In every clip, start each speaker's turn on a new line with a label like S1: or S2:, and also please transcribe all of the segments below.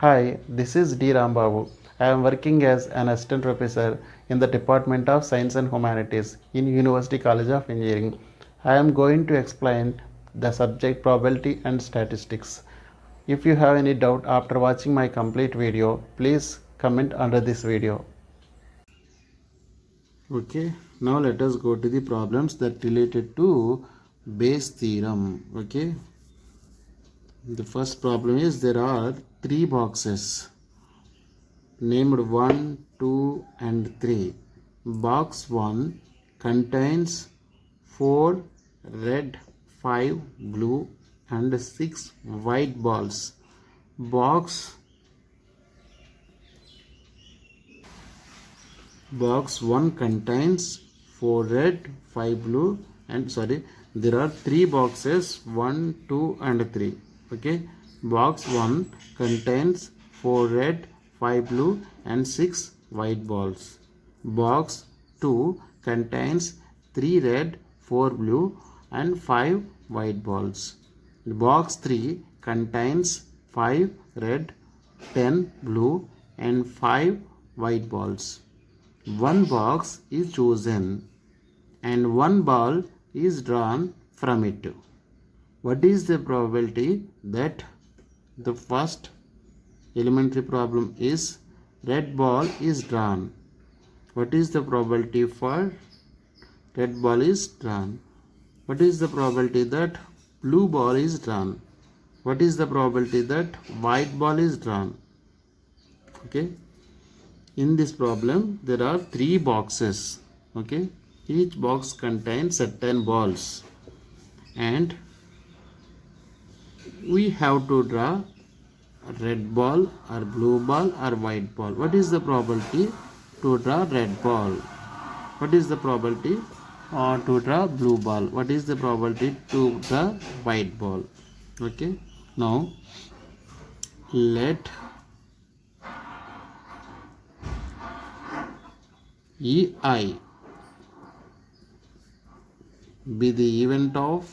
S1: Hi, this is D. Rambabu. I am working as an assistant professor in the Department of Science and Humanities in University College of Engineering. I am going to explain the subject probability and statistics. If you have any doubt after watching my complete video, please comment under this video. Okay, now let us go to the problems that related to Bayes theorem. Okay, the first problem is there are three boxes named 1, 2 and 3. Box 1 contains 4 red, 5 blue and 6 white balls. Box 1 contains 4 red, 5 blue and there are 3 boxes 1, 2 and 3. Okay, box 1 contains 4 red, 5 blue and 6 white balls. Box 2 contains 3 red, 4 blue and 5 white balls. Box 3 contains 5 red, 10 blue and 5 white balls. One box is chosen and one ball is drawn from it. What is the probability that the first elementary problem is red ball is drawn? What is the probability for red ball is drawn? What is the probability that blue ball is drawn? What is the probability that white ball is drawn? Okay. In this problem there are three boxes. Okay, each box contains certain balls and we have to draw a red ball or blue ball or white ball. What is the probability to draw red ball? What is the probability to draw blue ball? What is the probability to draw white ball? Okay, now let EI be the event of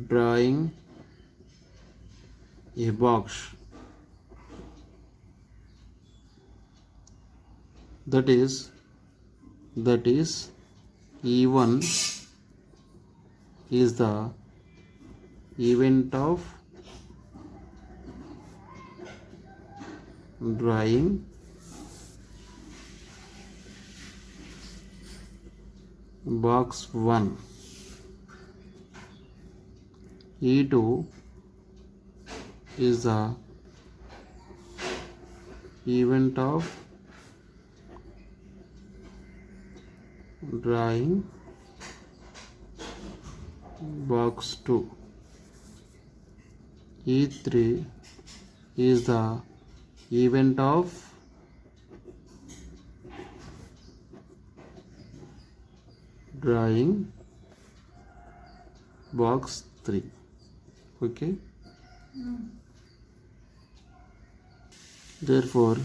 S1: drawing a box, that is E1 is the event of drawing box 1. E2 is the event of drawing box 2. E3 is the event of drawing box 3. Okay, therefore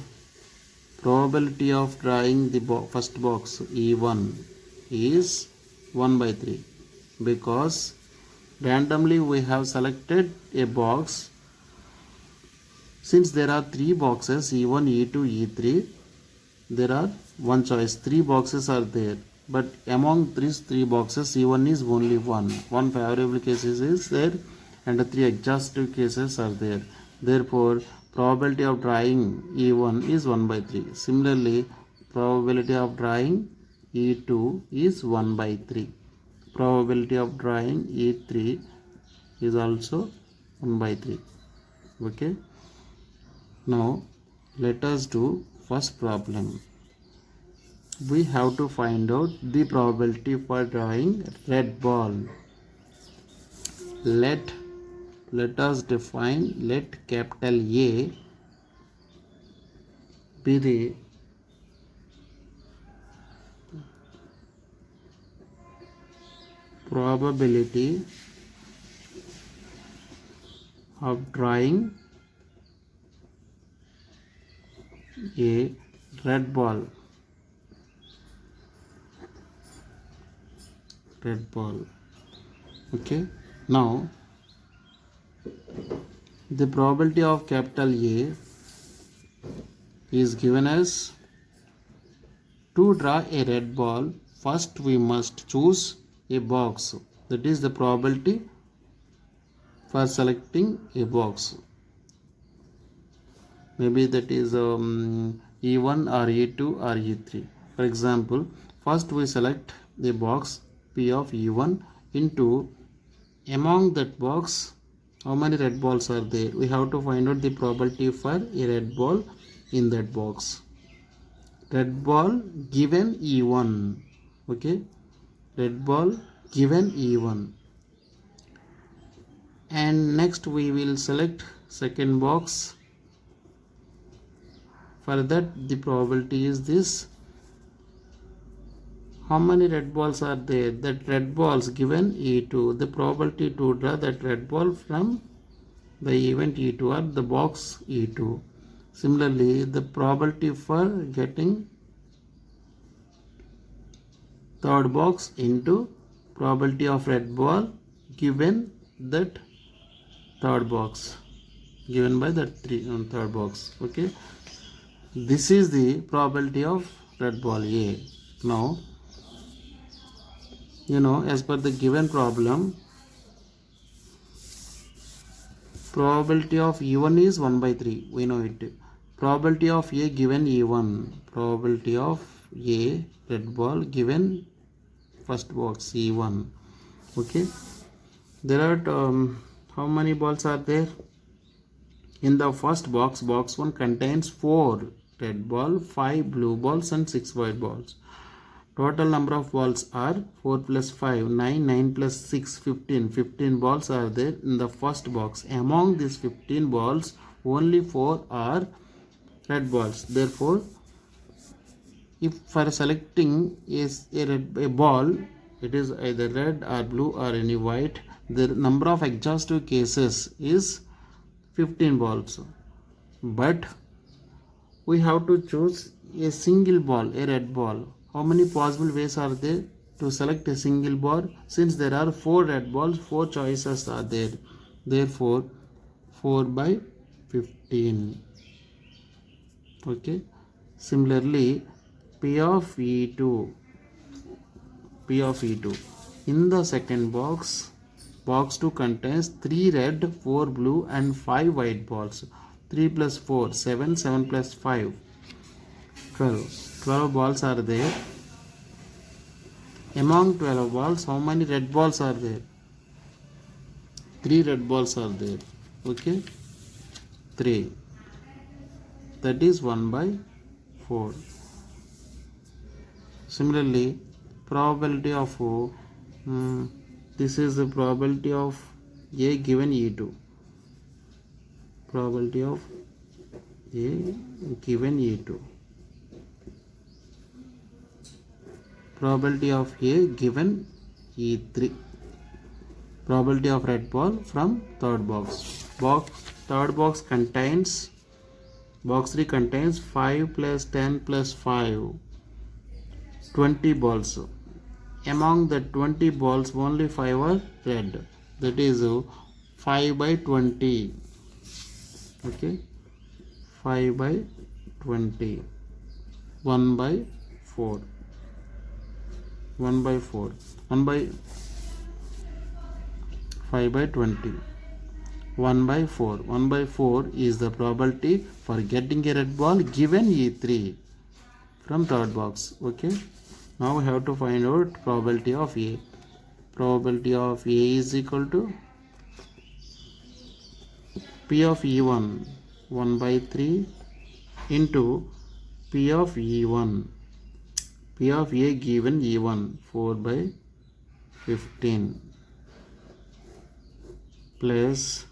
S1: probability of drawing the first box E1 is 1 by 3 because randomly we have selected a box. Since there are three boxes E1, E2, E3, there are one choice. Three boxes are there, but among these three boxes E1 is only one. One favorable cases is there and the three exhaustive cases are there. Therefore probability of drawing E1 is 1 by 3. Similarly probability of drawing E2 is 1 by 3. Probability of drawing E3 is also 1 by 3. Okay, now let us do first problem. We have to find out the probability for drawing red ball. Let us define, let capital A be the probability of drawing a red ball. Okay, now The probability of capital A is given as, to draw a red ball, first we must choose a box. That is the probability for selecting a box. Maybe that is E1 or E2 or E3. For example, first we select the box P of E1 into, among that box how many red balls are there. We have to find out the probability for a red ball in that box. Red ball given E1. Okay, red ball given E1. And next we will select second box. For that the probability is this. How many red balls are there? That red balls given E2. The probability to draw that red ball from the event E2 or the box E2. Similarly, the probability for getting third box into probability of red ball given that third box, given by that third box. Okay, this is the probability of red ball A. Now, as per the given problem, probability of E1 is 1 by 3. We know it. Probability of A given E1. Probability of A red ball given first box E1. Okay. There are how many balls are there? In the first box, box 1 contains 4 red ball, 5 blue balls and 6 white balls. Total number of balls are 4 plus 5, 9, 9 plus 6, 15. 15 balls are there in the first box. Among these 15 balls, only 4 are red balls. Therefore, if for selecting a ball, it is either red or blue or any white, the number of exhaustive cases is 15 balls. But we have to choose a single ball, a red ball. How many possible ways are there to select a single ball? Since there are 4 red balls, 4 choices are there. Therefore, 4 by 15. Okay. Similarly, P of E2. In the second box, box 2 contains 3 red, 4 blue and 5 white balls. 3 plus 4, 7, 7 plus 5, 12. 12 balls are there. Among 12 balls, how many red balls are there? 3 red balls are there. Okay, 3. That is 1 by 4. Similarly, probability of this is the probability of A given E2. Probability of A given E2. Probability of A given E3. Probability of red ball from third box. Third box contains, box 3 contains 5 plus 10 plus 5, 20 balls. Among the 20 balls, only 5 are red. That is 5 by 20. Okay, 5 by 20. 1 by 4. 1 by 4. 1 by 5 by 20. 1 by 4. 1 by 4 is the probability for getting a red ball given E3 from third box. Okay. Now we have to find out probability of A. Probability of A is equal to P of E1, 1 by 3 into P of E1. P of A given E1, 4 by 15, plus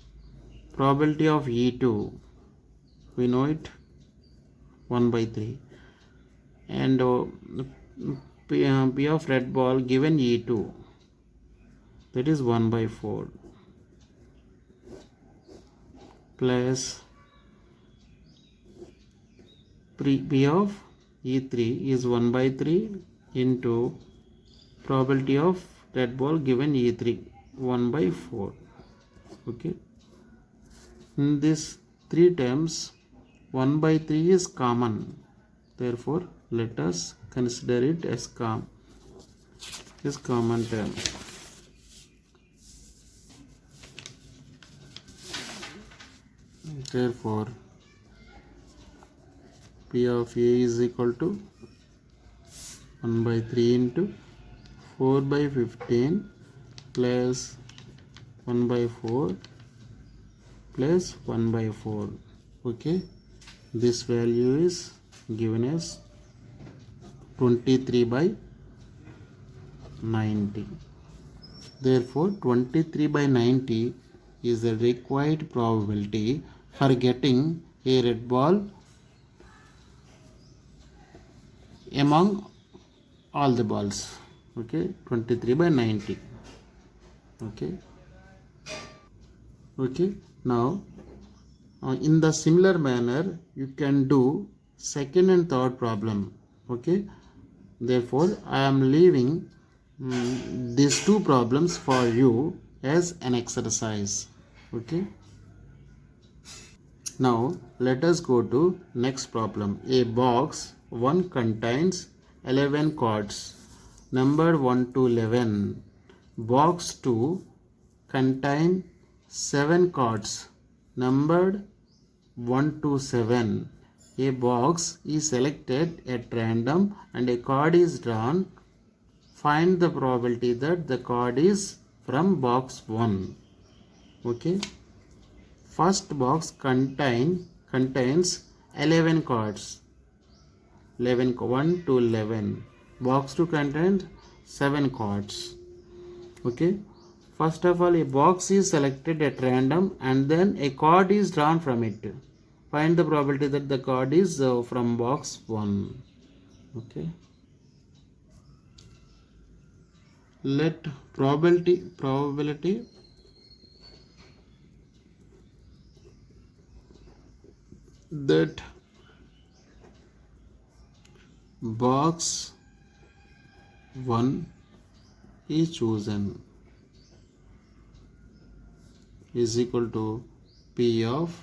S1: probability of E2, we know it, 1 by 3, and P of red ball given E2, that is 1 by 4, plus P of E3 is 1 by 3 into probability of red ball given E3, 1 by 4. Okay. In this 3 terms, 1 by 3 is common. Therefore, let us consider it as common term. Therefore, P of A is equal to 1 by 3 into 4 by 15 plus 1 by 4 plus 1 by 4. Okay, this value is given as 23 by 90. Therefore, 23 by 90 is the required probability for getting a red ball among all the balls. Okay, 23 by 90. Okay, now in the similar manner you can do second and third problem. Okay, therefore I am leaving these two problems for you as an exercise. Okay, now let us go to next problem. A box 1 contains 11 cards numbered 1 to 11. Box 2 contain 7 cards numbered 1 to 7. A box is selected at random and a card is drawn. Find the probability that the card is from box 1. Okay. First box contains 11 cards. 1 to 11. Box 2 contains 7 cards. Okay. First of all, a box is selected at random and then a card is drawn from it. Find the probability that the card is from box 1. Okay. Let probability that box 1 is chosen is equal to P of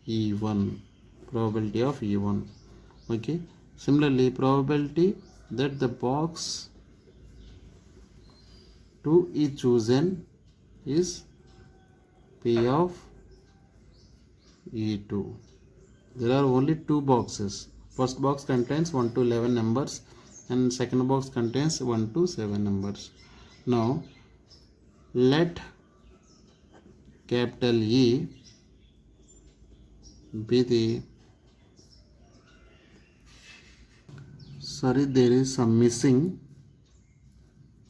S1: E1, probability of E1. Okay, similarly probability that the box 2 is chosen is P of E2. There are only two boxes. First box contains 1 to 11 numbers and second box contains 1 to 7 numbers. Now let capital E be the, there is some missing.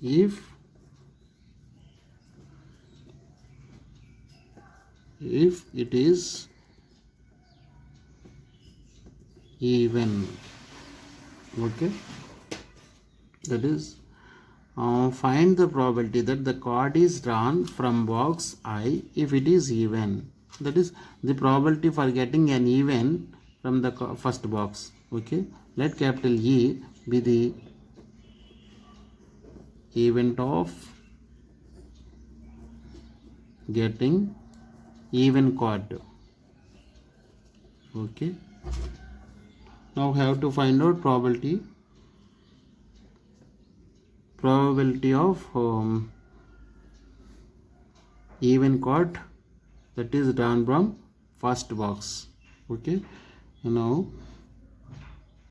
S1: If it is even. Okay, that is find the probability that the card is drawn from box I if it is even. That is the probability for getting an even from the first box. Okay, let capital E be the event of getting even card. Okay, now we have to find out probability of even card that is drawn from first box. Okay, now